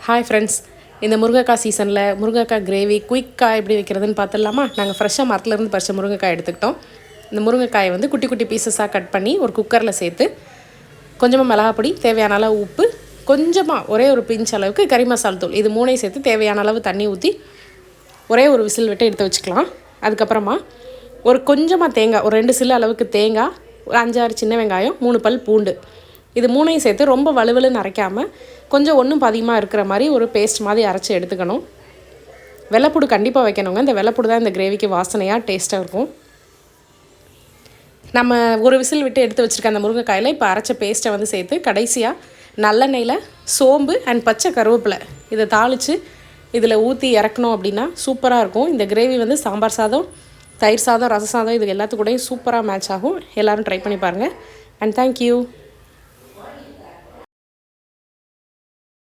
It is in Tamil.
ஹாய் ஃப்ரெண்ட்ஸ், இந்த முருங்கைக்காய் சீசனில் முருங்கைக்காய் கிரேவி குயிக்காக எப்படி வைக்கிறதுன்னு பார்த்துடலாமா? நாங்கள் ஃப்ரெஷ்ஷாக மரத்துலேருந்து பறித்த முருங்கைக்காய் எடுத்துக்கிட்டோம். இந்த முருங்கைக்காயை வந்து குட்டி குட்டி பீசஸாக கட் பண்ணி ஒரு குக்கரில் சேர்த்து கொஞ்சமாக மிளகாப்பொடி, தேவையான அளவு உப்பு, கொஞ்சமாக ஒரே ஒரு பிஞ்ச் அளவுக்கு கறி மசால் தூள், இது மூணையும் சேர்த்து தேவையான அளவு தண்ணி ஊற்றி ஒரே ஒரு விசில் விட்டு எடுத்து வச்சுக்கலாம். அதுக்கப்புறமா ஒரு கொஞ்சமாக தேங்காய், ஒரு 2 சில்லு அளவுக்கு தேங்காய், ஒரு 5-6 சின்ன வெங்காயம், 3 பல் பூண்டு, இது மூணையும் சேர்த்து ரொம்ப வலுவலுன்னு அரைக்காமல் கொஞ்சம் ஒன்றும் பாதியமாக இருக்கிற மாதிரி ஒரு பேஸ்ட் மாதிரி அரைச்சி எடுத்துக்கணும். வெள்ளைப்பூடு கண்டிப்பாக வைக்கணுங்க. இந்த வெள்ளைப்பூடு தான் இந்த கிரேவிக்கு வாசனையாக டேஸ்ட்டாக இருக்கும். நம்ம ஒரு விசில் விட்டு எடுத்து வச்சுருக்க அந்த முருங்கைக்காயில் இப்போ அரைச்ச பேஸ்ட்டை வந்து சேர்த்து கடைசியாக நல்லெண்ணெயில் சோம்பு அண்ட் பச்சை கருவேப்பிலை இதை தாளித்து இதில் ஊற்றி இறக்கணும் அப்படின்னா சூப்பராக இருக்கும். இந்த கிரேவி வந்து சாம்பார் சாதம், தயிர் சாதம், ரச சாதம் இது எல்லாத்துக்கூடையும் சூப்பராக மேட்ச் ஆகும். எல்லோரும் ட்ரை பண்ணி பாருங்கள். And thank you.